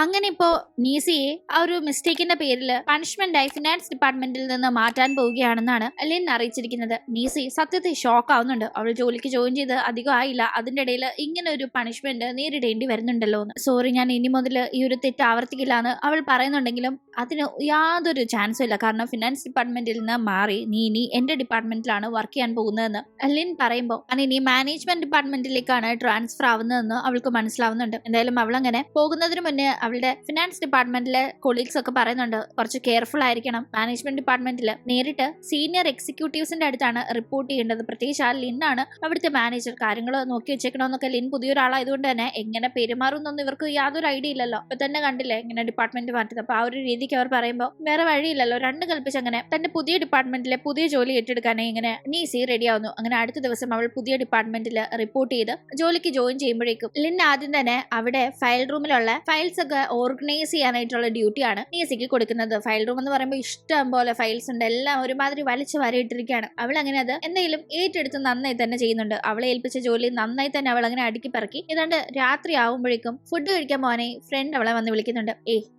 അങ്ങനെ ഇപ്പോ നീസിയെ ആ ഒരു മിസ്റ്റേക്കിന്റെ പേരിൽ പണിഷ്മെന്റ് ആയി ഫിനാൻസ് ഡിപ്പാർട്ട്മെന്റിൽ നിന്ന് മാറ്റാൻ പോവുകയാണെന്നാണ് ലിൻ അറിയിച്ചിരിക്കുന്നത്. നീസി സത്യത്തിൽ ഷോക്ക് ആവുന്നുണ്ട്. അവൾ ജോലിക്ക് ജോയിൻ ചെയ്ത് അധികം ആയില്ല, അതിന്റെ ഇടയിൽ ഇങ്ങനെ ഒരു പണിഷ്മെന്റ് നേരിടേണ്ടി വരുന്നുണ്ടല്ലോ എന്ന്. സോറി, ഞാൻ ഇനി മുതൽ ഈ ഒരു തെറ്റ് ആവർത്തിക്കില്ല എന്ന് അവൾ പറയുന്നുണ്ടെങ്കിലും അതിന് യാതൊരു ചാൻസും ഇല്ല. കാരണം ഫിനാൻസ് ഡിപ്പാർട്ട്മെന്റിൽ നിന്ന് മാറി നീ ഇനി എന്റെ ഡിപ്പാർട്ട്മെന്റിലാണ് വർക്ക് ചെയ്യാൻ പോകുന്നതെന്ന് ലിൻ പറയുമ്പോൾ അത് ഇനി മാനേജ്മെന്റ് ഡിപ്പാർട്ട്മെന്റിലേക്കാണ് ട്രാൻസ്ഫർ ആവുന്നതെന്ന് അവൾക്ക് മനസ്സിലാവുന്നുണ്ട്. എന്തായാലും അവൾ അങ്ങനെ പോകുന്നതിന് മുന്നേ അവളുടെ ഫിനാൻസ് ഡിപ്പാർട്ട്മെന്റിലെ കൊളീഗ്സ് ഒക്കെ പറയുന്നുണ്ട് കുറച്ച് കെയർഫുൾ ആയിരിക്കണം. മാനേജ്മെന്റ് ഡിപ്പാർട്ട്മെന്റിൽ നേരിട്ട് സീനിയർ എക്സിക്യൂട്ടീവ്സിന്റെ അടുത്താണ് റിപ്പോർട്ട് ചെയ്യേണ്ടത്. പ്രത്യേകിച്ച് ആ ലിന്നാണ് അവിടുത്തെ മാനേജർ. കാര്യങ്ങൾ നോക്കി വെച്ചേക്കണമെന്നൊക്കെ ലിൻ പുതിയൊരാളായതുകൊണ്ട് തന്നെ എങ്ങനെ പെരുമാറുന്നൊന്നും ഇവർക്ക് യാതൊരു ഐഡിയ ഇല്ലല്ലോ. ഇപ്പൊ തന്നെ കണ്ടില്ലേ എങ്ങനെ ഡിപ്പാർട്ട്മെന്റ് മാറ്റത്. അപ്പൊ ആ ഒരു രീതിക്ക് അവർ പറയുമ്പോൾ വേറെ വഴിയില്ലല്ലോ, രണ്ട് കൽപ്പിച്ച് അങ്ങനെ തന്റെ പുതിയ ഡിപ്പാർട്ട്മെന്റിലെ പുതിയ ജോലി ഏറ്റെടുക്കാനേ ഇങ്ങനെ നീസി റെഡിയാവുന്നു. അങ്ങനെ അടുത്ത ദിവസം അവൾ പുതിയ ഡിപ്പാർട്ട്മെന്റിൽ റിപ്പോർട്ട് ചെയ്ത് ജോലിക്ക് ജോയിൻ ചെയ്യുമ്പോഴേക്കും ലിൻ ആദ്യം തന്നെ അവിടെ ഫയൽ റൂമിലുള്ള ഫയൽസ് ഒക്കെ ഓർഗനൈസ് ചെയ്യാനായിട്ടുള്ള ഡ്യൂട്ടിയാണ് നീസിക്ക് കൊടുക്കുന്നത്. ഫയൽ റൂം എന്ന് പറയുമ്പോൾ ഇഷ്ടം പോലെ ഫയൽസ് ഉണ്ട്, എല്ലാം ഒരുമാതിരി വലിച്ചു വരയിട്ടിരിക്കുകയാണ്. അവൾ അങ്ങനെ അത് എന്തെങ്കിലും ഏറ്റെടുത്ത് നന്നായി തന്നെ ചെയ്യുന്നുണ്ട്. അവളെ ഏൽപ്പിച്ച ജോലി നന്നായി തന്നെ അവൾ അങ്ങനെ അടുക്കി പറക്കി. ഏതാണ്ട് രാത്രി ആവുമ്പോഴേക്കും ഫുഡ് കഴിക്കാൻ പോകാനേ ഫ്രണ്ട് അവളെ വന്ന് വിളിക്കുന്നുണ്ട്.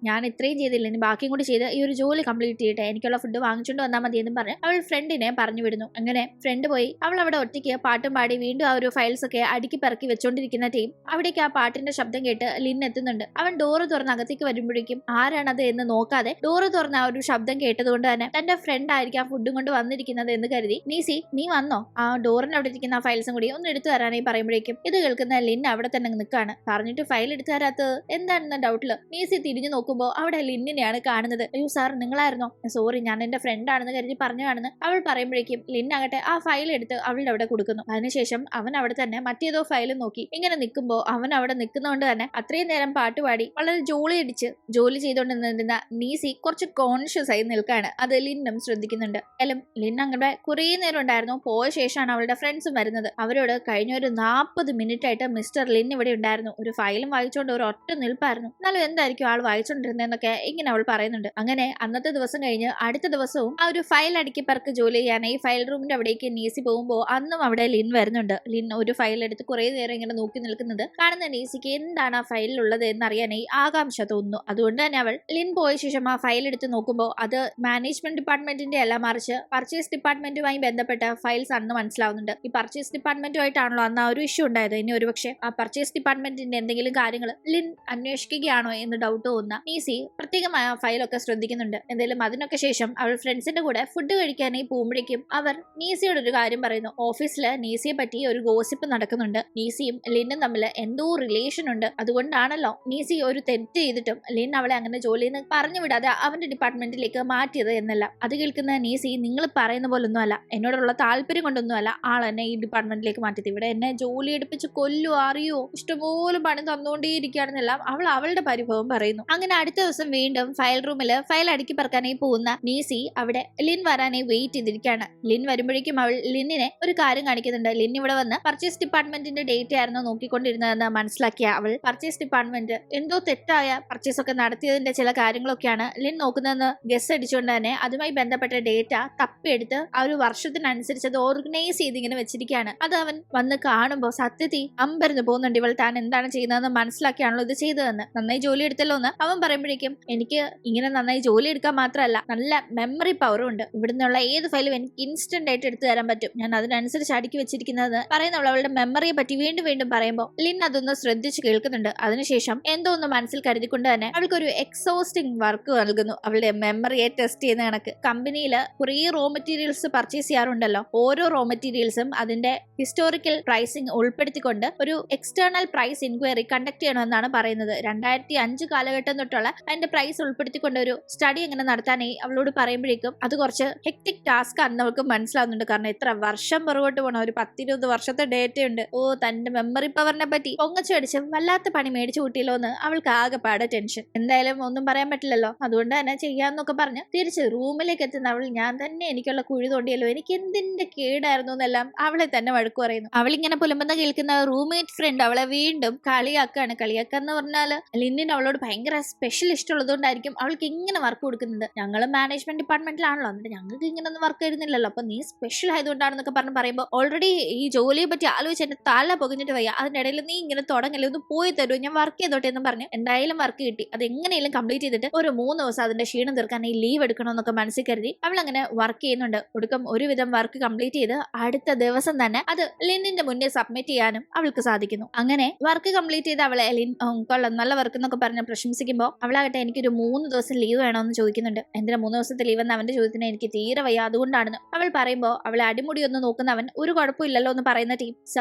ഞാൻ ഇത്രയും ചെയ്തില്ല, ഇനി ബാക്കിയും കൂടി ചെയ്ത് ഈ ഒരു ജോലി കംപ്ലീറ്റ് ചെയ്യട്ടെ, എനിക്കുള്ള ഫുഡ് വാങ്ങിച്ചുകൊണ്ട് വന്നാൽ മതി എന്ന് പറഞ്ഞ് അവൾ ഫ്രണ്ടിനെ പറഞ്ഞു വിടുന്നു. അങ്ങനെ ഫ്രണ്ട് പോയി അവൾ അവിടെ ഒറ്റയ്ക്ക് പാട്ടും പാടി വീണ്ടും ആ ഒരു ഫയൽസ് ഒക്കെ അടുക്കി പറക്കി വെച്ചോണ്ടിരിക്കുന്ന ടീം അവിടേക്ക് ആ പാട്ടിന്റെ ശബ്ദം കേട്ട് ലിൻ എത്തുന്നുണ്ട്. അവൻ ഡോറ് തുറന്ന് അകത്തേക്ക് വരുമ്പോഴേക്കും ആരാണത് എന്ന് നോക്കാതെ ഡോറ് തുറന്ന ആ ഒരു ശബ്ദം കേട്ടതുകൊണ്ട് തന്നെ തന്റെ ഫ്രണ്ട് ആയിരിക്കും ഫുഡും കൊണ്ട് വന്നിരിക്കുന്നത് എന്ന് കരുതി നീസി നീ വന്നോ, ആ ഡോറിന് അവിടെ ഇരിക്കുന്ന ആ ഫയൽസും കൂടി ഒന്ന് എടുത്തു തരാനായി പറയുമ്പോഴേക്കും ഇത് കേൾക്കുന്ന ലിൻ അവിടെ തന്നെ നിൽക്കാണ്. പറഞ്ഞിട്ട് ഫയൽ എടുത്തു തരാത്തത് എന്താണെന്ന ഡൗട്ടില് നീസി തിരിഞ്ഞു നോക്കുമ്പോൾ അവിടെ ലിന്നിനെയാണ് കാണുന്നത്. അയ്യോ സാർ നിങ്ങളായിരുന്നോ, സോറി ഞാൻ എന്റെ ഫ്രണ്ട് ആണെന്ന് കരുതി പറഞ്ഞാണെന്ന് അവൾ പറയുമ്പോഴേക്കും ലിൻ ആകട്ടെ ആ ഫയൽ എടുത്ത് അവളുടെ അവിടെ കൊടുക്കുന്നു. അതിനുശേഷം അവൻ അവിടെ തന്നെ മറ്റേതോ ഫയലും നോക്കി ഇങ്ങനെ നിൽക്കുമ്പോൾ അവൻ അവിടെ നിൽക്കുന്നതുകൊണ്ട് തന്നെ അത്രയും നേരം പാട്ടുപാടി വളരെ ജോളി അടിച്ച് ജോലി ചെയ്തുകൊണ്ടിരുന്ന നീസി കുറച്ച് കോൺഷ്യസ് ആയി നിൽക്കാണ്. അത് ലിന്നും ശ്രദ്ധിക്കുന്നുണ്ട്. എല്ലാം ലിൻ അങ്ങനെ കുറെ നേരം ഉണ്ടായിരുന്നു. പോയ ശേഷമാണ് അവളുടെ ഫ്രണ്ട്സും വരുന്നത്. അവരോട് കഴിഞ്ഞ ഒരു 40 മിനിറ്റ് ആയിട്ട് മിസ്റ്റർ ലിൻ ഇവിടെ ഉണ്ടായിരുന്നു, ഒരു ഫയലും വായിച്ചുകൊണ്ട് ഒരു ഒറ്റ നിൽപ്പായിരുന്നു, എന്നാലും എന്തായിരിക്കും ആൾ വായിച്ചോണ്ടിരുന്നതെന്നൊക്കെ ഇങ്ങനെ അവൾ പറയുന്നുണ്ട്. അങ്ങനെ അന്നത്തെ ദിവസം കഴിഞ്ഞ് അടുത്ത ദിവസവും ആ ഒരു ഫയൽ അടുക്കി പറക്ക് ജോലി ചെയ്യാനായി ഫയൽ റൂമിന്റെ അവിടേക്ക് നീസി പോകുമ്പോൾ അന്നും അവിടെ ലിൻ വരുന്നുണ്ട്. ലിൻ ഒരു ഫയൽ എടുത്ത് കുറെ നേരം ഇങ്ങനെ നോക്കി നിൽക്കുന്നത് കാണുന്ന നീസിക്ക് എന്താണ് ആ ഫയലിലുള്ളത് എന്നറിയാനായി ആകാംക്ഷ തോന്നുന്നു. അതുകൊണ്ട് തന്നെ അവൾ ലിൻ പോയ ശേഷം ആ ഫയൽ എടുത്ത് നോക്കുമ്പോൾ അത് മാനേജ്മെന്റ് ഡിപ്പാർട്ട്മെന്റിന്റെ അല്ല, മറിച്ച് പർച്ചേസ് ഡിപ്പാർട്ട്മെന്റുമായി ബന്ധപ്പെട്ട ഫയൽസ് ആണെന്ന് മനസ്സിലാവുന്നുണ്ട്. ഈ പർച്ചേസ് ഡിപ്പാർട്ട്മെന്റുമായിട്ടാണല്ലോ അന്ന് ആ ഒരു ഇഷ്യൂ ഉണ്ടായത്. ഇനി ഒരുപക്ഷെ ആ പർച്ചേസ് ഡിപ്പാർട്ട്മെന്റിന്റെ എന്തെങ്കിലും കാര്യങ്ങൾ ലിൻ അന്വേഷിക്കുകയാണോ എന്ന് ഡൗട്ട് തോന്നുന്ന നീസി പ്രത്യേകമായ ആ ഫയലൊക്കെ ശ്രദ്ധിക്കുന്നുണ്ട്. എന്തായാലും അതിനൊക്കെ ശേഷം അവൾ ഫ്രണ്ട്സിന്റെ കൂടെ ഫുഡ് കഴിക്കാനായി പോകുമ്പോഴേക്കും അവർ നീസിയോട് ഒരു കാര്യം പറയുന്നു. ഓഫീസില് നീസിയെ പറ്റി ഒരു ഗോസിപ്പ് നടക്കുന്നുണ്ട്, നീസിയും ലിന്നും തമ്മിൽ എന്തോ റിലേഷൻ ഉണ്ട്, അതുകൊണ്ടാണല്ലോ നീസി ഒരു തെറ്റ് ചെയ്തിട്ടും ലിൻ അവളെ അങ്ങനെ ജോലിയിൽ നിന്ന് പറഞ്ഞു വിടാതെ അവന്റെ ഡിപ്പാർട്ട്മെന്റിലേക്ക് മാറ്റിയത് എന്നല്ല. അത് കേൾക്കുന്ന നീസി നിങ്ങൾ പറയുന്ന പോലൊന്നും അല്ല, എന്നോടുള്ള താല്പര്യം കൊണ്ടൊന്നും അല്ല ആൾ എന്നെ ഈ ഡിപ്പാർട്ട്മെന്റിലേക്ക് മാറ്റിയത്, ഇവിടെ എന്നെ ജോലി എടുപ്പിച്ച് കൊല്ലുവോ അറിയോ, ഇഷ്ടംപോലെ പണി തന്നുകൊണ്ടേയിരിക്കുകയാണെന്നെല്ലാം അവൾ അവളുടെ പരിഭവം പറയുന്നു. അങ്ങനെ അടുത്ത ദിവസം വീണ്ടും ഫയൽ റൂമില് ഫയൽ അടുക്കി പറക്കാനായി പോകുന്ന നീസി അവിടെ ലിൻ വരാനായി വെയിറ്റ് ചെയ്തിരിക്കുകയാണ്. ലിൻ വരുമ്പോഴേക്കും അവൾ ലിന്നിനെ ഒരു കാര്യം കാണിക്കുന്നുണ്ട്. ലിൻ ഇവിടെ വന്ന് പർച്ചേസ് ഡിപ്പാർട്ട്മെന്റിന്റെ ഡേറ്റ് ആയിരുന്നു നോക്കിക്കൊണ്ടിരുന്നതെന്ന് മനസ്സിലാക്കിയ അവൾ പർച്ചേസ് ഡിപ്പാർട്ട്മെന്റ് എന്തോ തെറ്റായ പർച്ചേസ് ഒക്കെ നടത്തിയതിന്റെ ചില കാര്യങ്ങളൊക്കെയാണ് ലിൻ നോക്കുന്നതെന്ന് ഗസ് അടിച്ചുകൊണ്ട് തന്നെ അതുമായി ബന്ധപ്പെട്ട ഡേറ്റ തപ്പിയെടുത്ത് ആ ഒരു വർഷത്തിനനുസരിച്ച് അത് ഓർഗനൈസ് ചെയ്ത് ഇങ്ങനെ വെച്ചിരിക്കുകയാണ്. അത് അവൻ വന്ന് കാണുമ്പോൾ സത്യത്തിൽ അമ്പരന്ന് പോകുന്നുണ്ട്. ഇവൾ താൻ എന്താണ് ചെയ്യുന്നതെന്ന് മനസ്സിലാക്കിയാണല്ലോ ഇത് ചെയ്തതെന്ന്. നന്നായി ജോലി എടുത്തല്ലോ എന്ന് അവൻ പറയുമ്പോഴേക്കും എനിക്ക് ഇങ്ങനെ നന്നായി ജോലി എടുക്കാൻ മാത്രമല്ല നല്ല മെമ്മറി പവറും ഉണ്ട്, ഇവിടുന്നുള്ള ഏത് ഫയലും എനിക്ക് ഇൻസ്റ്റന്റ് ആയിട്ട് എടുത്തു തരാൻ പറ്റും, ഞാൻ അതിനനുസരിച്ച് അടുക്കി വെച്ചിരിക്കുന്നത് പറയുന്നവൾ അവളുടെ മെമ്മറിയെ പറ്റി വീണ്ടും വീണ്ടും പറയുമ്പോൾ ലിൻ അതൊന്ന് ശ്രദ്ധിച്ച് കേൾക്കുന്നുണ്ട്. അതിനുശേഷം എന്തോ ഒന്ന് മനസ്സിൽ കരുതിക്കൊണ്ട് തന്നെ അവൾക്കൊരു എക്സോസ്റ്റിംഗ് വർക്ക് നൽകുന്നു. അവളുടെ മെമ്മറിയെ ടെസ്റ്റ് ചെയ്യുന്ന കണക്ക് കമ്പനിയിൽ കുറേ റോ മെറ്റീരിയൽസ് പർച്ചേസ് ചെയ്യാറുണ്ടല്ലോ, ഓരോ റോ മെറ്റീരിയൽസും അതിന്റെ ഹിസ്റ്റോറിക്കൽ പ്രൈസിംഗ് ഉൾപ്പെടുത്തിക്കൊണ്ട് ഒരു എക്സ്റ്റേണൽ പ്രൈസ് ഇൻക്വയറി കണ്ടക്ട് ചെയ്യണമെന്നാണ് പറയുന്നത്. 2005 കാലഘട്ടം തൊട്ടുള്ള അതിന്റെ പ്രൈസ് ഉൾപ്പെടുത്തിക്കൊണ്ട് ഒരു സ്റ്റഡി എങ്ങനെ നടത്താനായി അവളോട് പറയുമ്പോഴേക്കും അത് കുറച്ച് ഹെക്ടിക് ടാസ്ക് ആണെന്ന് അവൾക്ക് മനസ്സിലാവുന്നുണ്ട്. കാരണം എത്ര വർഷം പുറകോട്ട് പോകണം, ഒരു 10-20 വർഷത്തെ ഡേറ്റ ഉണ്ട്. തന്റെ മെമ്മറി പവറിനെ പറ്റി പൊങ്ങച്ചടിച്ച് വല്ലാത്ത പണി മേടിച്ചു കൂട്ടിയല്ലോ എന്ന് അവൾക്ക് ആകെപ്പാടെ ടെൻഷൻ. എന്തായാലും ഒന്നും പറയാൻ പറ്റില്ലല്ലോ, അതുകൊണ്ട് തന്നെ ചെയ്യാന്നൊക്കെ പറഞ്ഞ് തിരിച്ച് റൂമിലേക്ക് എത്തുന്ന അവൾ ഞാൻ തന്നെ എനിക്കുള്ള കുഴി തോണ്ടിയല്ലോ, എനിക്ക് എന്തിന്റെ കേടായിരുന്നു എന്നെല്ലാം അവളെ തന്നെ വഴക്കു പറയുന്നു. അവളിങ്ങനെ പുലമ്പെന്ന് കേൾക്കുന്ന റൂംമേറ്റ് ഫ്രണ്ട് അവളെ വീണ്ടും കളിയാക്കാണ്. കളിയാക്കാന്ന് പറഞ്ഞാല് ലിന്നിന് അവളോട് ഭയങ്കര സ്പെഷ്യൽ ഇഷ്ടമുള്ളതുകൊണ്ടായിരിക്കും എന്തായാലും അവൾക്ക് ഇങ്ങനെ വർക്ക് കൊടുക്കുന്നത്, ഞങ്ങൾ മാനേജ്മെന്റ് ഡിപ്പാർട്ട്മെന്റിലാണല്ലോ, എന്നിട്ട് ഞങ്ങൾക്ക് ഇങ്ങനൊന്നും വർക്ക് വരുന്നില്ലല്ലോ, അപ്പൊ നീ സ്പെഷ്യൽ ആയതുകൊണ്ടാണെന്നൊക്കെ പറയുമ്പോൾ ഓൾറെഡി ഈ ജോലിയെ പറ്റി ആലോചിച്ച് എന്റെ തല പൊകഞ്ഞിട്ട് വയ്യ, അതിന്റെ ഇടയിൽ നീ ഇങ്ങനെ തുടങ്ങല്ലേ, ഒന്ന് പോയി തരൂ, ഞാൻ വർക്ക് ചെയ്തോട്ടെ എന്ന് പറഞ്ഞ് എന്തായാലും വർക്ക് കിട്ടി. അത് എങ്ങനെയും കംപ്ലീറ്റ് ചെയ്തിട്ട് ഒരു 3 ദിവസം അതിന്റെ ക്ഷീണം തീർക്കാൻ ഈ ലീവ് എടുക്കണമെന്നൊക്കെ മനസ്സിൽ കരുതി അവൾ അങ്ങനെ വർക്ക് ചെയ്യുന്നുണ്ട്. ഒടുക്കം ഒരുവിധം വർക്ക് കംപ്ലീറ്റ് ചെയ്ത് അടുത്ത ദിവസം തന്നെ അത് ലിന്നിന്റെ മുന്നേ സബ്മിറ്റ് ചെയ്യാനും അവൾക്ക് സാധിക്കുന്നു. അങ്ങനെ വർക്ക് കംപ്ലീറ്റ് ചെയ്ത് അവളെ ലിൻ കൊള്ളാം നല്ല വർക്ക് എന്നൊക്കെ പറഞ്ഞ് പ്രശംസിക്കുമ്പോൾ അവളാകട്ടെ എനിക്കൊരു 3 ദിവസം ലീവ് വേണമെന്ന് ചോദിക്കുന്നുണ്ട്. എന്തിനാ 3 ദിവസത്തെ ലീവ് എന്ന് അവന്റെ ചോദ്യത്തിന് എനിക്ക് തീരെ വയ്യ അതുകൊണ്ടാണെന്ന് അവൾ പറയുമ്പോൾ അവളെ അടിമുടി ഒന്ന് നോക്കുന്നവൻ ഒരു കുഴപ്പമില്ലല്ലോ എന്ന് പറയുന്ന ടീം,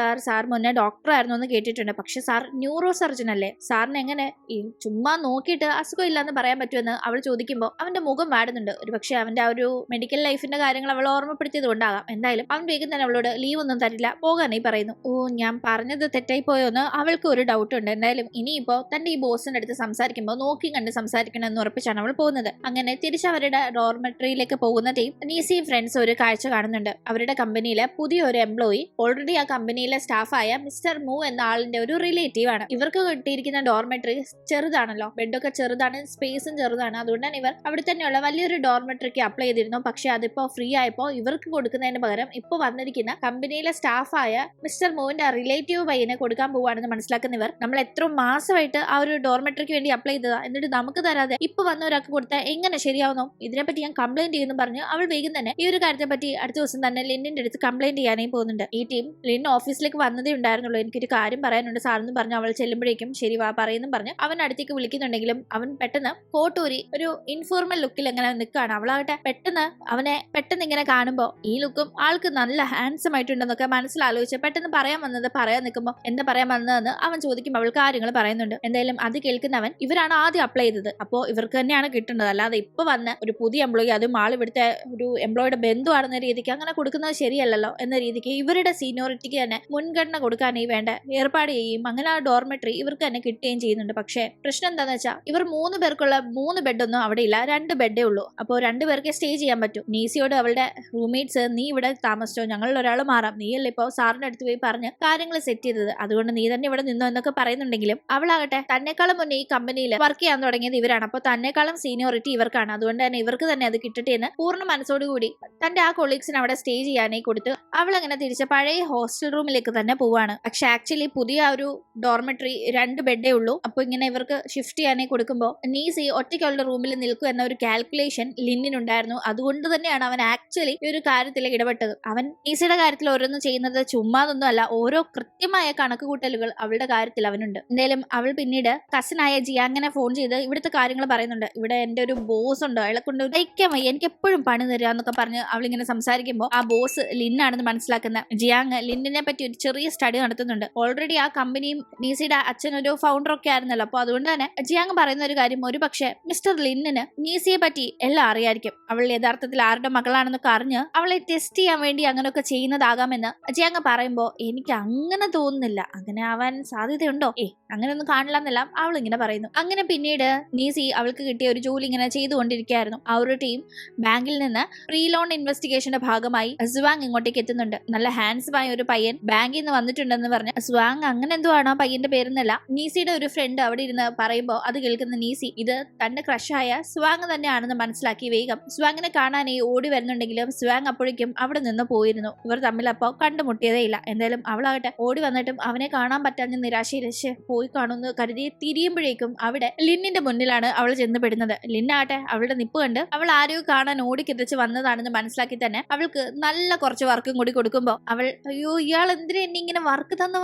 സാർ മുന്നേ ഡോക്ടർ ആയിരുന്നു എന്ന് കേട്ടിട്ടുണ്ട്, പക്ഷെ സാർ ന്യൂറോ സർജൻ അല്ലേ, സാറിന് എങ്ങനെ ഈ ചുമ്മാ നോക്കിയിട്ട് അസുഖം ഇല്ലാന്ന് പറയാൻ പറ്റുമെന്ന് അവൾ ചോദിക്കുമ്പോൾ അവന്റെ മുഖം വാടുന്നുണ്ട്. ഒരു പക്ഷെ അവന്റെ ആ ഒരു മെഡിക്കൽ ലൈഫിന്റെ കാര്യങ്ങൾ അവൾ ഓർമ്മപ്പെടുത്തിയത് കൊണ്ടാകാം. എന്തായാലും അവൻ വേഗം തന്നെ അവളോട് ലീവ് ഒന്നും തരില്ല, പോകാനായി പറയുന്നു. ഓ ഞാൻ പറഞ്ഞത് തെറ്റായി പോയോന്ന് അവൾക്ക് ഒരു ഡൗട്ട് ഉണ്ട്. എന്തായാലും ഇനിയിപ്പോ തന്റെ ഈ ബോസിന്റെ അടുത്ത് സംസാരിക്കുമ്പോൾ നോക്കി കണ്ട് സംസാരിക്കണം എന്ന് ഉറപ്പിച്ചാണ് അവൾ പോകുന്നത്. അങ്ങനെ തിരിച്ച് അവരുടെ ഡോർമെട്രിയിലേക്ക് പോകുന്ന ടീം നീസി ഫ്രണ്ട്സ് ഒരു കാഴ്ച കാണുന്നുണ്ട്. അവരുടെ കമ്പനിയിലെ പുതിയ ഒരു എംപ്ലോയി ഓൾറെഡി ആ കമ്പനിയിലെ സ്റ്റാഫായ മിസ്റ്റർ മൂ എന്ന ആളിന്റെ ഒരു റിലേറ്റീവ് ആണ്. ഇവർക്ക് കിട്ടിയിരിക്കുന്ന ഡോർമെട്രി ചെറുതാണല്ലോ, ബെഡൊക്കെ ചെറുതാണ്, സ്പേസും ചെറുതാണ്. അതുകൊണ്ട് തന്നെ ഇവർ അവിടെ തന്നെയുള്ള വലിയൊരു ഡോർമെട്രിക്ക് അപ്ലൈ ചെയ്തിരുന്നു. പക്ഷെ അതിപ്പോ ഫ്രീ ആയപ്പോ ഇവർക്ക് കൊടുക്കുന്നതിന് പകരം ഇപ്പൊ വന്നിരിക്കുന്ന കമ്പനിയിലെ സ്റ്റാഫായ മിസ്റ്റർ മൂവിന്റെ റിലേറ്റീവ് പയ്യനെ കൊടുക്കാൻ പോവാണെന്ന് മനസ്സിലാക്കുന്നവർ, നമ്മൾ എത്ര മാസമായിട്ട് ആ ഒരു ഡോർമെട്രിക്ക് വേണ്ടി അപ്ലൈ ചെയ്തതാ, എന്നിട്ട് നമുക്ക് തരാതെ ഇപ്പൊ വന്ന ഒരാൾക്ക് കൊടുത്താൽ എങ്ങനെ ശരിയാവുന്നു, ഇതിനെപ്പറ്റി ഞാൻ കംപ്ലൈന്റ് ചെയ്യുന്നു പറഞ്ഞു അവൾ വേഗം തന്നെ ഈ ഒരു കാര്യത്തെ പറ്റി അടുത്ത ദിവസം തന്നെ ലിന്നിന്റെ അടുത്ത് കംപ്ലൈന്റ് ചെയ്യാനായി പോകുന്നുണ്ട്. ഈ ടീം ലിൻ ഓഫീസിലേക്ക് വന്നതേ ഉണ്ടായിരുന്നുള്ളൂ, എനിക്കൊരു കാര്യം പറയാനുണ്ട് സാറെന്ന് പറഞ്ഞു അവൾ ചെല്ലുമ്പോഴേക്കും ശരി വാ പറയുന്നു പറഞ്ഞു അവൻ അടുത്തേക്ക് വിളിക്കുന്നുണ്ടെങ്കിലും അവൻ പെട്ടെന്ന് കോട്ടൂരി ഒരു ഇൻഫോർമൽ ലുക്കിൽ എങ്ങനെ നിൽക്കുകയാണ്. അവളാകട്ടെ പെട്ടെന്ന് ഇങ്ങനെ കാണുമ്പോൾ ഈ ലുക്കും ആൾക്ക് നല്ല ഹാൻസം ആയിട്ടുണ്ടെന്നൊക്കെ മനസ്സിലാലോചിച്ച് പെട്ടെന്ന് പറയാൻ നിൽക്കുമ്പോൾ എന്താ പറയാൻ വന്നതെന്ന് അവൻ ചോദിക്കുമ്പോൾ അവൾ കാര്യങ്ങൾ പറയുന്നുണ്ട്. എന്തായാലും അത് കേൾക്കുന്നവൻ ഇവരാണ് ആദ്യം അപ്ലൈ ചെയ്തത്, അപ്പോൾ ഇവർക്ക് തന്നെയാണ് കിട്ടുന്നത്, അല്ലാതെ ഇപ്പൊ വന്ന ഒരു പുതിയ എംപ്ലോയി, അതും ആൾ ഇവിടുത്തെ ഒരു എംപ്ലോയിയുടെ ബന്ധുവാണെന്ന രീതിക്ക് അങ്ങനെ കൊടുക്കുന്നത് ശരിയല്ലല്ലോ എന്ന രീതിക്ക് ഇവരുടെ സീനിയോറിറ്റിക്ക് തന്നെ മുൻഗണന കൊടുക്കാൻ ഈ വേണ്ട ഏർപ്പാട് ചെയ്യും. അങ്ങനെ ആ ഡോർമെട്രി ഇവർക്ക് തന്നെ കിട്ടുകയും ചെയ്യുന്നുണ്ട്. പക്ഷേ പ്രശ്നം എന്താണെന്ന് വെച്ചാൽ ഇവർ 3 പേർക്കുള്ള 3 ബെഡൊന്നും അവിടെ ഇല്ല, 2 ബെഡേ ഉള്ളൂ. അപ്പോൾ 2 പേർക്ക് സ്റ്റേ ചെയ്യാൻ പറ്റും. നീസിയോട് അവളുടെ റൂംമേറ്റ്സ് നീ ഇവിടെ താമസിച്ചോ, ഞങ്ങളിൽ ഒരാൾ മാറാം, നീയല്ലേ ഇപ്പോൾ സാറിന്റെ അടുത്ത് പോയി പറഞ്ഞ് കാര്യങ്ങൾ സെറ്റ് ചെയ്തത്, അതുകൊണ്ട് നീ തന്നെ ഇവിടെ നിന്നോ എന്നൊക്കെ പറയുന്നുണ്ടെങ്കിലും അവളാകട്ടെ തന്നെക്കാളും മുന്നേ ഈ കമ്പനിയിൽ വർക്ക് ചെയ്യാൻ തുടങ്ങിയത് ഇവരാണ്, അപ്പോൾ തന്നെക്കാളും സീനിയോറിറ്റി ഇവർക്കാണ്, അതുകൊണ്ട് തന്നെ ഇവർക്ക് തന്നെ അത് കിട്ടട്ടെ എന്ന് പൂർണ്ണ മനസ്സോടുകൂടി തന്റെ ആ കൊളീഗ്സിന് അവിടെ സ്റ്റേ ചെയ്യാനായി കൊടുത്ത് അവൾ അങ്ങനെ തിരിച്ച് പഴയ ഹോസ്റ്റൽ റൂമിലേക്ക് തന്നെ പോവാണ്. പക്ഷെ ആക്ച്വലി പുതിയ ഒരു ഡോർമെട്രി 2 ബെഡേ ഉള്ളൂ. അപ്പൊ ഇങ്ങനെ ഇവർക്ക് ഷിഫ്റ്റ് ചെയ്യാനായി കൊടുക്കുമ്പോൾ നീസി ഒറ്റയ്ക്കുള്ള റൂമിൽ നിൽക്കും എന്ന ഒരു കാൽക്കുലേഷൻ ലിന്നിനുണ്ടായിരുന്നു. അതുകൊണ്ട് തന്നെയാണ് അവൻ ആക്ച്വലി ഈ ഒരു കാര്യത്തിൽ ഇടപെട്ടത്. അവൻ നീസിയുടെ കാര്യത്തിൽ ഓരോന്നും ചെയ്യുന്നത് ചുമ്മാതൊന്നും അല്ല, ഓരോ കൃത്യമായ കണക്കുകൂട്ടലുകൾ അവളുടെ കാര്യത്തിൽ അവനുണ്ട്. എന്തായാലും അവൾ പിന്നീട് കസിനായ ജിയാങ്ങിനെ ഫോൺ ചെയ്ത് ഇവിടുത്തെ കാര്യങ്ങൾ പറയുന്നുണ്ട്. ഇവിടെ എന്റെ ഒരു ബോസ് ഉണ്ട്, അയാളെ കൊണ്ട് തയ്ക്കാൻ വയ്യ, എനിക്ക് എപ്പോഴും പണി തരിക എന്നൊക്കെ പറഞ്ഞ് അവളിങ്ങനെ സംസാരിക്കുമ്പോൾ ആ ബോസ് ലിന്നാണെന്ന് മനസ്സിലാക്കുന്ന ജിയാങ് ലിന്നിനെ പറ്റി ഒരു ചെറിയ സ്റ്റഡി നടത്തുന്നുണ്ട്. ഓൾറെഡി ആ കമ്പനിയും നീസിയുടെ അച്ഛൻ ഒരു ഫൗണ്ടർ ഒക്കെ ആയിരുന്നല്ലോ, അപ്പൊ അതുകൊണ്ട് തന്നെ ജിയാങ് പറയുന്ന ഒരു കാര്യം, ഒരു പക്ഷേ മിസ്റ്റർ ലിന്നിന് നീസിയെ പറ്റി എല്ലാം അറിയായിരിക്കും, അവൾ യഥാർത്ഥത്തിൽ ആരുടെ മകളാണെന്നൊക്കെ അറിഞ്ഞ് അവളെ ടെസ്റ്റ് ചെയ്യാൻ വേണ്ടി അങ്ങനെയൊക്കെ ചെയ്യുന്നതാകാമെന്ന് ജിയാങ് പറയുമ്പോൾ എനിക്ക് അങ്ങനെ തോന്നുന്നില്ല, അങ്ങനെ ആവാൻ സാധ്യതയുണ്ടോ, അങ്ങനെയൊന്നും കാണില്ല എന്നെല്ലാം അവൾ ഇങ്ങനെ പറയുന്നു. അങ്ങനെ പിന്നീട് നീസി അവൾക്ക് കിട്ടിയ ഒരു ജോലി ഇങ്ങനെ ചെയ്തുകൊണ്ടിരിക്കുകയായിരുന്നു. ആ ഒരു ടീം ബാങ്കിൽ നിന്ന് പ്രീ ലോൺ ഇൻവെസ്റ്റിഗേഷന്റെ ഭാഗമായി സ്വാങ് ഇങ്ങോട്ടേക്ക് എത്തുന്നുണ്ട്. നല്ല ഹാൻഡ്സമായ ഒരു പയ്യൻ ബാങ്കിൽ നിന്ന് വന്നിട്ടുണ്ടെന്ന് പറഞ്ഞ് സ്വാങ് അങ്ങനെ എന്തോ ആണ് ആ പയ്യന്റെ പേരെന്നല്ല നീസിയുടെ ഒരു ഫ്രണ്ട് അവിടെ ഇരുന്ന് പറയുമ്പോൾ അത് കേൾക്കുന്ന നീസി ഇത് തന്റെ ക്രഷായ സ്വാങ് തന്നെയാണെന്ന് മനസ്സിലാക്കി വേഗം സ്വാങ്ങിനെ കാണാനായി ഓടി വരുന്നുണ്ടെങ്കിലും സ്വാങ് അപ്പോഴേക്കും അവിടെ നിന്ന് പോയിരുന്നു. ഇവർ തമ്മിൽ അപ്പോൾ കണ്ടുമുട്ടിയതേ ഇല്ല. എന്തായാലും അവളാകട്ടെ ഓടി വന്നിട്ടും അവനെ കാണാൻ പറ്റാഞ്ഞ നിരാശയിലെ പോയി കാണുന്നു കരുതി തിരിയുമ്പോഴേക്കും അവിടെ ലിന്നിന്റെ മുന്നിലാണ് അവൾ ചെന്ന് പെടുന്നത്. ലിന്നാകട്ടെ അവളുടെ നിപ്പ് കണ്ട് അവൾ ആരെയോ കാണാൻ ഓടിക്കിതച്ച് വന്നതാണെന്ന് മനസ്സിലാക്കി തന്നെ അവൾക്ക് നല്ല കുറച്ച് വർക്കും കൂടി കൊടുക്കുമ്പോൾ അവൾ അയ്യോ ഇയാൾ എന്തിനാ എന്നെ ഇങ്ങനെ വർക്ക് തന്ന്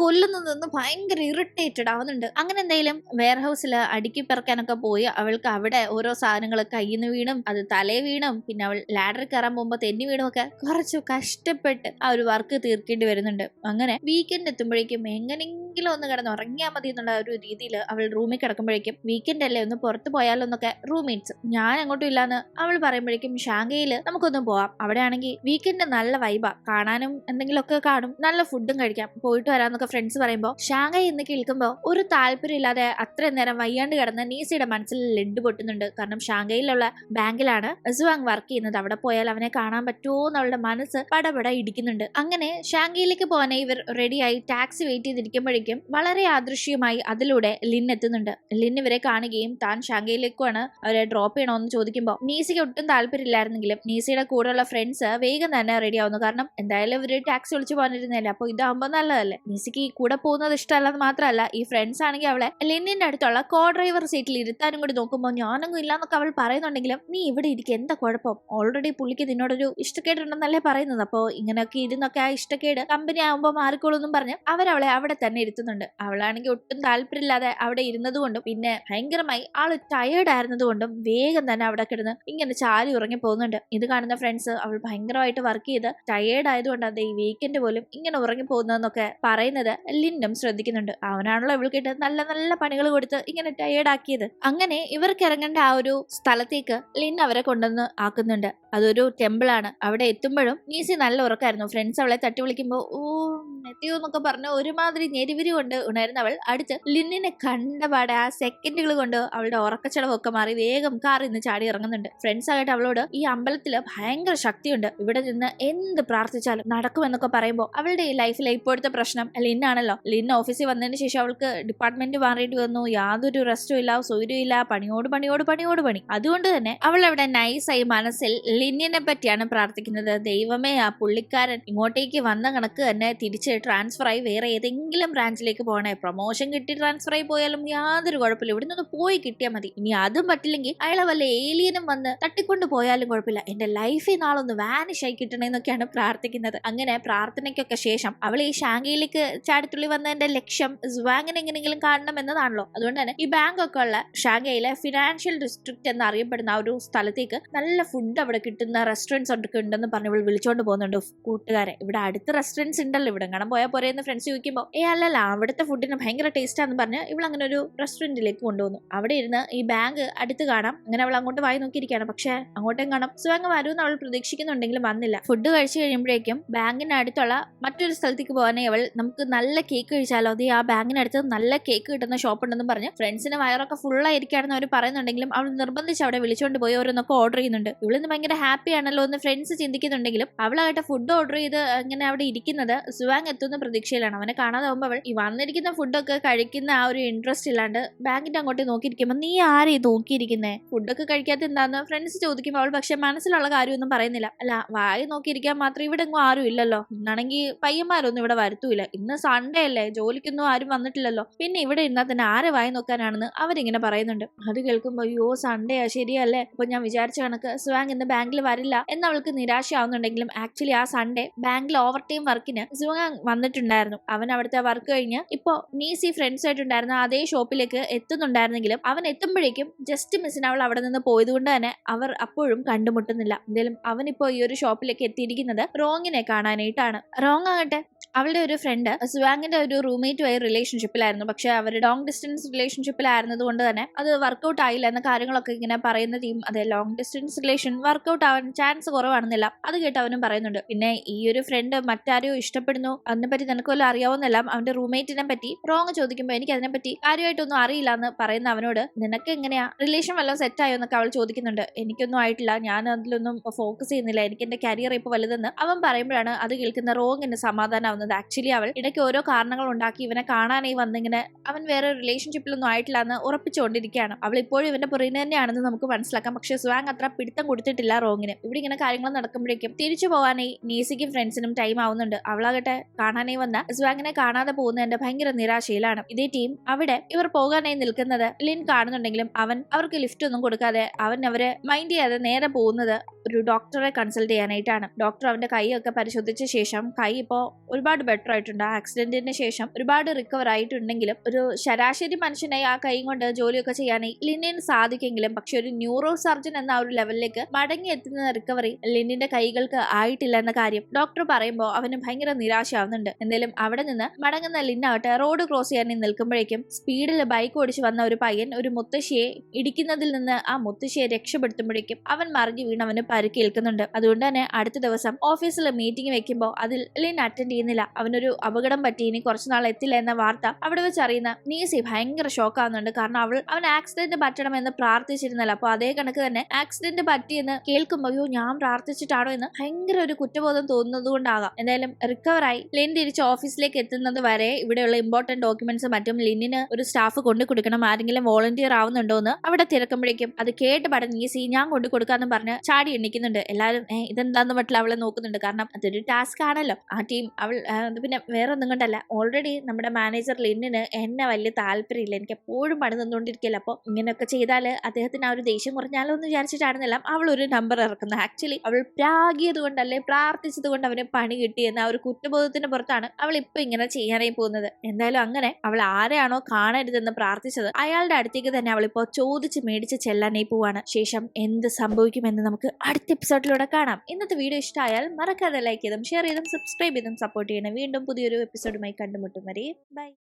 കൊല്ലുന്നതെന്ന് ഭയങ്കര ഇറിറ്റേറ്റഡ് ആവുന്നുണ്ട്. അങ്ങനെ എന്തായാലും വെയർ ഹൗസിൽ അടുക്കി പെറുക്കാനൊക്കെ പോയി അവൾക്ക് അവിടെ ഓരോ സാധനങ്ങൾ കയ്യിൽ നിന്ന് വീണും അത് തലേ വീണും പിന്നെ അവൾ ലാഡർ കയറാൻ പോകുമ്പോൾ തെന്നി വീണും ഒക്കെ കുറച്ചു കഷ്ടപ്പെട്ട് ആ ഒരു വർക്ക് തീർക്കേണ്ടി വരുന്നുണ്ട്. അങ്ങനെ വീക്കെൻഡ് എത്തുമ്പോഴേക്കും എങ്ങനെയെങ്കിലും ഒന്ന് കിടന്ന് ഉറങ്ങിയാൽ മതി എന്നുള്ള ഒരു രീതിയിൽ അവൾ റൂമിൽ കിടക്കുമ്പോഴേക്കും വീക്കെൻഡ് അല്ലേ ഒന്ന് പുറത്ത് പോയാലോ എന്നൊക്കെ റൂംമേറ്റ്സ് ഞാൻ അങ്ങോട്ടും ഇല്ലാന്ന് അവൾ പറയുമ്പോഴേക്കും ഷാങ്കയില് നമുക്കൊന്നും പോവാം, അവിടെ ആണെങ്കിൽ വീക്കെൻഡ് നല്ല വൈബാ, കാണാനും എന്തെങ്കിലുമൊക്കെ കാണും, നല്ല ഫുഡും കഴിക്കാം, പോയിട്ട് വരാന്നൊക്കെ ഫ്രണ്ട്സ് പറയുമ്പോൾ ഷാങ്കൈ എന്ന് കേൾക്കുമ്പോൾ ഒരു താല്പര്യം ഇല്ലാതെ അത്രയും നേരം വയ്യാണ്ട് കിടന്ന നീസിയുടെ മനസ്സിൽ ലെഡ് പൊട്ടുന്നുണ്ട്. കാരണം ഷാങ്കയിലുള്ള ബാങ്കിലാണ് സ്വാങ് വർക്ക് ചെയ്യുന്നത്, അവിടെ പോയാൽ അവനെ കാണാൻ പറ്റുമോ എന്നുള്ള മനസ്സ് പടപട ഇടിക്കുന്നുണ്ട്. അങ്ങനെ ഷാങ്കയിലേക്ക് പോകാനായി ഇവർ റെഡിയായി ടാക്സി വെയിറ്റ് ചെയ്തിരിക്കുമ്പോഴേക്കും നോക്കുമ്പോഴേക്കും വളരെ യാദൃശ്യമായി അതിലൂടെ ലിൻ എത്തുന്നുണ്ട്. ലിൻ ഇവരെ കാണുകയും താൻ ഷാങ്കയിലേക്കാണ് അവരെ ഡ്രോപ്പ് ചെയ്യണമെന്ന് ചോദിക്കുമ്പോൾ നീസിക്ക് ഒട്ടും താല്പര്യമില്ലായിരുന്നെങ്കിലും നീസിയുടെ കൂടെയുള്ള ഫ്രണ്ട്സ് വേഗം തന്നെ റെഡി ആവുന്നു. കാരണം എന്തായാലും ഇവര് ടാക്സി വിളിച്ചു പോകാനിരുന്നില്ല, അപ്പൊ ഇതാകുമ്പോൾ നല്ലതല്ലേ. നീസിക്ക് ഈ കൂടെ പോകുന്നത് ഇഷ്ടമല്ലെന്ന് മാത്രമല്ല, ഈ ഫ്രണ്ട്സ് ആണെങ്കിൽ അവളെ ലിന്നിന്റെ അടുത്തുള്ള കോ ഡ്രൈവർ സീറ്റിൽ ഇരുത്താനും കൂടി നോക്കുമ്പോൾ ഞാനൊന്നും ഇല്ലാന്നൊക്കെ അവൾ പറയുന്നുണ്ടെങ്കിലും നീ ഇവിടെ ഇരിക്കും, എന്താ കുഴപ്പം, ഓൾറെഡി പുള്ളിക്ക് നിന്നോടൊരു ഇഷ്ടക്കേടുണ്ടെന്നല്ലേ പറയുന്നത്, അപ്പോ ഇങ്ങനെയൊക്കെ ഇരുന്നൊക്കെ ആ ഇഷ്ടക്കേട് കമ്പനി ആകുമ്പോൾ മാറിക്കോളൂന്നും പറഞ്ഞ് അവരവളെ അവിടെ തന്നെ ഇരുത്തുന്നുണ്ട്. അവളാണെങ്കിൽ ഒട്ടും താല്പര്യമില്ലാതെ അവിടെ ഇരുന്നത് കൊണ്ടും പിന്നെ ഭയങ്കരമായി ആള് ടയേർഡ് ആയിരുന്നത് കൊണ്ടും വേഗം തന്നെ അവിടെ കിടന്ന് ഇങ്ങനെ ചാരി ഉറങ്ങി പോകുന്നുണ്ട്. ഇത് കാണുന്ന ഫ്രണ്ട്സ് അവൾ ഭയങ്കരമായിട്ട് വർക്ക് ചെയ്ത് ടയേർഡ് ആയതുകൊണ്ട് അത് ഈ വീക്കെൻഡ് പോലും ഇങ്ങനെ ഉറങ്ങി പോകുന്നതെന്നൊക്കെ പറയുന്നത് ലിന്നും ശ്രദ്ധിക്കുന്നുണ്ട്. അവനാണല്ലോ ഇവൾക്കിട്ട് നല്ല നല്ല പണികൾ കൊടുത്ത് ഇങ്ങനെ ടയേർഡ് ആക്കിയത്. അങ്ങനെ ഇവർക്ക് ഇറങ്ങേണ്ട ആ ഒരു സ്ഥലത്തേക്ക് ലിൻ അവരെ കൊണ്ടുവന്ന് ആക്കുന്നുണ്ട്. അതൊരു ടെമ്പിൾ ആണ്. അവിടെ എത്തുമ്പോഴും നീസി നല്ല ഉറക്കായിരുന്നു. ഫ്രണ്ട്സ് അവളെ തട്ടി വിളിക്കുമ്പോൾ ഓ നെത്തിയോ എന്നൊക്കെ പറഞ്ഞ് ഒരുമാതിരി ഞെരിവിരി കൊണ്ട് ഉണരുന്നവൾ അടുത്ത് ലിന്നിനെ കണ്ടപാടെ ആ സെക്കൻഡുകൾ കൊണ്ട് അവളുടെ ഉറക്കച്ചടവൊക്കെ മാറി വേഗം കാറിൽ നിന്ന് ചാടി ഇറങ്ങുന്നുണ്ട്. ഫ്രണ്ട്സ് ആയിട്ട് അവളോട് ഈ അമ്പലത്തില് ഭയങ്കര ശക്തിയുണ്ട്, ഇവിടെ നിന്ന് എന്ത് പ്രാർത്ഥിച്ചാലും നടക്കുമെന്നൊക്കെ പറയുമ്പോൾ അവളുടെ ഈ ലൈഫിലെ ഇപ്പോഴത്തെ പ്രശ്നം ലിന്നാണല്ലോ. ലിൻ ഓഫീസിൽ വന്നതിന് ശേഷം അവൾക്ക് ഡിപ്പാർട്ട്മെന്റ് മാറിയിട്ട് വന്നു, യാതൊരു റെസ്റ്റും ഇല്ല, സൗകര്യവും ഇല്ല, പണിയോട് പണിയോട് പണിയോട് പണി. അതുകൊണ്ട് തന്നെ അവൾ അവിടെ നൈസായി മനസ്സിൽ ലിന്നിനെ പറ്റിയാണ് പ്രാർത്ഥിക്കുന്നത്. ദൈവമേ, ആ പുള്ളിക്കാരൻ ഇങ്ങോട്ടേക്ക് വന്ന കണക്ക് തന്നെ തിരിച്ച് ട്രാൻസ്ഫർ ആയി വേറെ ഏതെങ്കിലും ബ്രാഞ്ചിലേക്ക് പോകണേ, പ്രൊമോഷൻ കിട്ടി ട്രാൻസ്ഫർ ആയി പോയാലും യാതൊരു കുഴപ്പമില്ല, ഇവിടെ നിന്ന് പോയി കിട്ടിയാൽ മതി. ഇനി അതും പറ്റില്ലെങ്കിൽ അയാളെ വല്ല ഏലിയനും വന്ന് തട്ടിക്കൊണ്ട് പോയാലും കുഴപ്പമില്ല, എന്റെ ലൈഫിൽ നാളൊന്ന് വാനിഷ് ആയി കിട്ടണമെന്നൊക്കെയാണ് പ്രാർത്ഥിക്കുന്നത്. അങ്ങനെ പ്രാർത്ഥനയ്ക്കൊക്കെ ശേഷം അവൾ ഈ ഷാങ്കയിലേക്ക് ചാടിത്തുള്ളി വന്നതിന്റെ ലക്ഷ്യം സ്വാങ്ങിനെ എങ്ങനെയെങ്കിലും കാണണം എന്നതാണല്ലോ. അതുകൊണ്ട് തന്നെ ഈ ബാങ്ക് ഒക്കെ ഉള്ള ഷാങ്കയിലെ ഫിനാൻഷ്യൽ ഡിസ്ട്രിക്ട് എന്ന് അറിയപ്പെടുന്ന ആ ഒരു സ്ഥലത്തേക്ക് നല്ല ഫുഡ് അവിടെ കിട്ടുന്ന റെസ്റ്റോറൻറ്റ്സ് ഒക്കെ ഉണ്ടെന്ന് പറഞ്ഞ് ഇവൾ വിളിച്ചോണ്ട് പോകുന്നുണ്ട് കൂട്ടുകാരെ. ഇവിടെ അടുത്ത റെസ്റ്റോറൻറ്റ്സ് ഉണ്ടല്ലോ, ഇവിടെ കാണാൻ പോയാൽ പോരെയെന്ന് ഫ്രണ്ട്സ് ചോദിക്കുമ്പോൾ അല്ലല്ല അവിടുത്തെ ഫുഡിന് ഭയങ്കര ടേസ്റ്റ് ആണെന്ന് പറഞ്ഞ് ഇവൾ അങ്ങനെ ഒരു റെസ്റ്റോറന്റിലേക്ക് കൊണ്ടുവന്നു. അവിടെ ഇരുന്ന് ഈ ബാങ്ക് അടുത്ത് കാണാം. അങ്ങനെ അവൾ അങ്ങോട്ട് വായി നോക്കിയിരിക്കുകയാണ്. പക്ഷെ അങ്ങോട്ടും കാണാം സ്വാങ് വരുമെന്ന് അവൾ പ്രതീക്ഷിക്കുന്നുണ്ടെങ്കിലും വന്നില്ല. ഫുഡ് കഴിച്ചു കഴിയുമ്പോഴേക്കും ബാങ്കിന് അടുത്തുള്ള മറ്റൊരു സ്ഥലത്തേക്ക് പോകാനേ അവൾ നമുക്ക് നല്ല കേക്ക് കഴിച്ചാലോ, അത് ആ ബാങ്കിനടുത്ത് നല്ല കേക്ക് കിട്ടുന്ന ഷോപ്പ് ഉണ്ടെന്ന് പറഞ്ഞ് ഫ്രണ്ട്സിന് വയറൊക്കെ ഫുള്ളായിരിക്കാണെന്ന് അവർ പറയുന്നുണ്ടെങ്കിലും അവൾ നിർബന്ധിച്ച് അവിടെ വിളിച്ചുകൊണ്ട് പോയി ഓരോന്നൊക്കെ ഓർഡർ ചെയ്യുന്നുണ്ട്. ഇവളിന്ന് ഭയങ്കര ഹാപ്പി ആണല്ലോ എന്ന് ഫ്രണ്ട്സ് ചിന്തിക്കുന്നുണ്ടെങ്കിലും അവളായിട്ട് ഫുഡ് ഓർഡർ ചെയ്ത് അങ്ങനെ അവിടെ ഇരിക്കുന്നത് സുവാങ് എത്തുന്ന പ്രതീക്ഷയിലാണ്. അവനെ കാണാതെ ആകുമ്പോൾ അവൾ ഈ വന്നിരിക്കുന്ന ഫുഡൊക്കെ കഴിക്കുന്ന ആ ഒരു ഇൻട്രസ്റ്റ് ഇല്ലാണ്ട് ബാങ്കിന്റെ അങ്ങോട്ട് നോക്കിയിരിക്കുമ്പോൾ നീ ആരെയും നോക്കിയിരിക്കുന്നേ, ഫുഡൊക്കെ കഴിക്കാത്ത എന്താന്ന് ഫ്രണ്ട്സ് ചോദിക്കുമ്പോൾ അവൾ പക്ഷെ മനസ്സിലുള്ള കാര്യമൊന്നും പറയുന്നില്ല. അല്ല വായി നോക്കിയിരിക്കാൻ മാത്രം ഇവിടെ എങ്ങും ആരും ഇല്ലല്ലോ, ഇന്നാണെങ്കിൽ പയ്യന്മാരൊന്നും ഇവിടെ വരുത്തൂല, ഇന്ന് സൺഡേ അല്ലേ, ജോലിക്കൊന്നും ആരും വന്നിട്ടില്ലല്ലോ, പിന്നെ ഇവിടെ ഇരുന്നാൽ തന്നെ ആരെ വായി നോക്കാനാണെന്ന് അവരിങ്ങനെ പറയുന്നുണ്ട്. അത് കേൾക്കുമ്പോൾ അയ്യോ സൺഡേ ആ ശരിയല്ലേ, അപ്പൊ ഞാൻ വിചാരിച്ച കണക്ക് സുവാങ് ഇന്ന് ബാങ്കിൽ വരില്ല എന്നവൾക്ക് നിരാശയാവുന്നുണ്ടെങ്കിലും ആക്ച്വലി ആ സൺഡേ ബാങ്കിൽ ഓവർ ടൈം വർക്കിന് സുവാങ് വന്നിട്ടുണ്ടായിരുന്നു. അവൻ അവിടുത്തെ വർക്ക് കഴിഞ്ഞ് ഇപ്പോ നീസി ഫ്രണ്ട്സ് ആയിട്ടുണ്ടായിരുന്ന അതേ ഷോപ്പിലേക്ക് എത്തുന്നുണ്ടായിരുന്നെങ്കിലും അവൻ എത്തുമ്പോഴേക്കും ജസ്റ്റ് മിസ്സിന് അവൾ അവിടെ നിന്ന് പോയതുകൊണ്ട് തന്നെ അവർ അപ്പോഴും കണ്ടുമുട്ടുന്നില്ല. എന്തായാലും അവനിപ്പോ ഈ ഒരു ഷോപ്പിലേക്ക് എത്തിയിരിക്കുന്നത് റോങ്ങിനെ കാണാനായിട്ടാണ്. റോങ് ആകട്ടെ അവളുടെ ഒരു ഫ്രണ്ട് സുവാങ്ങിന്റെ ഒരു റൂംമേറ്റുമായി റിലേഷൻഷിപ്പിലായിരുന്നു. പക്ഷെ അവർ ലോങ് ഡിസ്റ്റൻസ് റിലേഷൻഷിപ്പിലായിരുന്നത് കൊണ്ട് തന്നെ അത് വർക്ക്ഔട്ട് ആയില്ല എന്ന കാര്യങ്ങളൊക്കെ ഇങ്ങനെ പറയുന്ന ടീം അതെ ലോങ് ഡിസ്റ്റൻസ് റിലേഷൻ വർക്ക്ഔട്ട് ആവാൻ ചാൻസ് കുറവാണെന്നില്ല അത് കേട്ട് അവനും പറയുന്നുണ്ട്. പിന്നെ ഈ ഒരു ഫ്രണ്ട് മറ്റാരെയോ ഇഷ്ടപ്പെടുന്നു, അതിനെപ്പറ്റി നിനക്ക് വല്ലതും അറിയാവുന്നെല്ലാം അവന്റെ റൂംമേറ്റിനെ പറ്റി റോങ് ചോദിക്കുമ്പോൾ എനിക്ക് അതിനെപ്പറ്റി കാര്യമായിട്ടൊന്നും അറിയില്ല എന്ന് പറയുന്ന അവനോട് നിനക്ക് എങ്ങനെയാ റിലേഷൻ വല്ലതും സെറ്റ് ആയോ എന്നൊക്കെ അവൾ ചോദിക്കുന്നുണ്ട്. എനിക്കൊന്നും ആയിട്ടില്ല, ഞാൻ അതിലൊന്നും ഫോക്കസ് ചെയ്യുന്നില്ല, എനിക്ക് എന്റെ കരിയർ ഇപ്പൊ വലുതെന്ന് അവൻ പറയുമ്പോഴാണ് അത് കേൾക്കുന്ന റോങ്ങിന് സമാധാനമാവുന്നത്. ആക്ച്വലി അവൾ ഇടയ്ക്ക് ഓരോ കാരണങ്ങൾ ഉണ്ടാക്കി ഇവനെ കാണാനായി വന്നിങ്ങനെ അവൻ വേറെ റിലേഷൻഷിപ്പിലൊന്നും ആയിട്ടില്ല എന്ന് ഉറപ്പിച്ചുകൊണ്ടിരിക്കുകയാണ്. അവൾ ഇപ്പോഴും ഇവന്റെ പുറകിന് തന്നെയാണെന്ന് നമുക്ക് മനസ്സിലാക്കാം. പക്ഷെ സ്വാങ് അത്ര പിടുത്തം കൊടുത്തിട്ടില്ല റോങ്ങിന്. ഇവിടെ ഇങ്ങനെ കാര്യങ്ങൾ നടക്കുമ്പോഴേക്കും തിരിച്ചു പോകാനായി നീസിക്കും ഫ്രണ്ട്സിനും ടൈം ആവുന്നുണ്ട്. അവളാകട്ടെ കാണാനായി വന്ന സ്വാങ്ങിനെ കാണാതെ പോകുന്നതിന്റെ ഭയങ്കര നിരാശയിലാണ്. ഇതേ ടീം അവിടെ ഇവർ പോകാനായി നിൽക്കുന്നത് ലിൻ കാണുന്നുണ്ടെങ്കിലും അവൻ അവർക്ക് ലിഫ്റ്റ് ഒന്നും കൊടുക്കാതെ അവൻ അവരെ മൈൻഡ് ചെയ്യാതെ നേരെ പോകുന്നത് ഒരു ഡോക്ടറെ കൺസൾട്ട് ചെയ്യാനായിട്ടാണ്. ഡോക്ടർ അവന്റെ കൈയൊക്കെ പരിശോധിച്ച ശേഷം കൈ ഇപ്പോ ഒരുപാട് ബെറ്റർ ആയിട്ടുണ്ട്. ആക്സിഡന്റിന് ശേഷം ഒരുപാട് റിക്കവർ ആയിട്ടുണ്ടെങ്കിലും ഒരു ശരാശരി മനുഷ്യനായി ആ കൈ കൊണ്ട് ജോലിയൊക്കെ ചെയ്യാനായി ലിന്നിന് സാധിക്കെങ്കിലും പക്ഷെ ഒരു ന്യൂറോ സർജൻ എന്ന ഒരു ലെവലിലേക്ക് മടങ്ങി എത്തുന്ന റിക്കവറി ലിന്നിന്റെ കൈകൾക്ക് ആയിട്ടില്ല എന്ന കാര്യം ഡോക്ടർ പറയുമ്പോൾ അവന് ഭയങ്കര നിരാശയാവുന്നുണ്ട്. എന്തായാലും അവിടെ നിന്ന് മടങ്ങുന്ന ലിന്നാവട്ടെ റോഡ് ക്രോസ് ചെയ്യാൻ നിൽക്കുമ്പോഴേക്കും സ്പീഡിൽ ബൈക്ക് ഓടിച്ച് വന്ന ഒരു പയ്യൻ ഒരു മുത്തശ്ശിയെ ഇടിക്കുന്നതിൽ നിന്ന് ആ മുത്തശ്ശിയെ രക്ഷപ്പെടുത്തുമ്പോഴേക്കും അവൻ മറിഞ്ഞു വീണ് അവന് പരിക്കേൽക്കുന്നുണ്ട്. അതുകൊണ്ട് തന്നെ അടുത്ത ദിവസം ഓഫീസിൽ മീറ്റിംഗ് വെക്കുമ്പോൾ അതിൽ ലിൻ അറ്റൻഡ് ചെയ്യുന്നില്ല. അവനൊരു അപകടം പറ്റി ഇനി കുറച്ചുനാൾ എത്തില്ല എന്ന വാർത്ത അവിടെ വെച്ച് അറിയുന്ന നീസി ഭയങ്കര ഷോക്ക് ആവുന്നുണ്ട്. കാരണം അവൻ ആക്സിഡന്റ് പറ്റണമെന്ന് പ്രാർത്ഥിച്ചിരുന്നല്ലോ. അപ്പൊ അതേ കണക്ക് തന്നെ ആക്സിഡന്റ് പറ്റിയെന്ന് കേൾക്കുമ്പോൾ അയ്യോ ഞാൻ പ്രാർത്ഥിച്ചിട്ടാണോ എന്ന് ഭയങ്കര ഒരു കുറ്റബോധം തോന്നുന്നത് കൊണ്ടാകാം. എന്തായാലും റിക്കവറായി ലിൻ തിരിച്ച് ഓഫീസിലേക്ക് എത്തുന്നത് വരെ ഇവിടെയുള്ള ഇമ്പോർട്ടന്റ് ഡോക്യുമെന്റ്സ് മറ്റും ലിന്നിന് ഒരു സ്റ്റാഫ് കൊണ്ടു കൊടുക്കണം, ആരെങ്കിലും വോളണ്ടിയർ ആവുന്നുണ്ടോ എന്ന് അവിടെ തിരക്കുമ്പോഴേക്കും അത് കേട്ട് പടം ഈസി ഞാൻ കൊണ്ടു കൊടുക്കാന്ന് പറഞ്ഞ് ചാടി എണ്ണിക്കുന്നുണ്ട്. എല്ലാവരും ഇതെന്താന്ന് പറ്റില്ല അവളെ നോക്കുന്നുണ്ട്. കാരണം അതൊരു ടാസ്ക് ആണല്ലോ. ആ ടീം അവൾ പിന്നെ വേറെ ഒന്നും കൊണ്ടല്ല, ഓൾറെഡി നമ്മുടെ മാനേജർ ലിന്നിന് എന്നെ വലിയ താല്പര്യമില്ല, എനിക്ക് എപ്പോഴും പണി തന്നുകൊണ്ടിരിക്കില്ല. അപ്പോൾ ഇങ്ങനെയൊക്കെ ചെയ്താൽ അദ്ദേഹത്തിന് ആ ഒരു ദേഷ്യം കുറഞ്ഞാലോ എന്ന് വിചാരിച്ചിട്ടാണെന്നെല്ലാം അവൾ ഒരു നമ്പർ ഇറക്കുന്നത്. ആക്ച്വലി അവൾ പ്രാഗിയത് കൊണ്ടല്ലേ പ്രാർത്ഥിച്ചത് കൊണ്ട് അവന് പണി കിട്ടിയെന്ന ആ ഒരു കുറ്റബോധത്തിന്റെ പുറത്താണ് അവൾ ഇപ്പൊ ഇങ്ങനെ ചെയ്യാനായി പോകുന്നത്. എന്തായാലും അങ്ങനെ അവൾ ആരെയാണോ കാണരുതെന്ന് പ്രാർത്ഥിച്ചത് അയാളുടെ അടുത്തേക്ക് തന്നെ അവളിപ്പോ ചോദിച്ച് മേടിച്ച് ചെല്ലാനായി പോവാണ്. ശേഷം എന്ത് സംഭവിക്കുമെന്ന് നമുക്ക് അടുത്ത എപ്പിസോഡിലൂടെ കാണാം. ഇന്നത്തെ വീഡിയോ ഇഷ്ടമായാൽ മറക്കാതെ ലൈക്ക് ചെയ്തും ഷെയർ ചെയ്തും സബ്സ്ക്രൈബ് ചെയ്തും സപ്പോർട്ട് ചെയ്യണം. വീണ്ടും പുതിയൊരു എപ്പിസോഡുമായി കണ്ടുമുട്ടും വരെ ബൈ.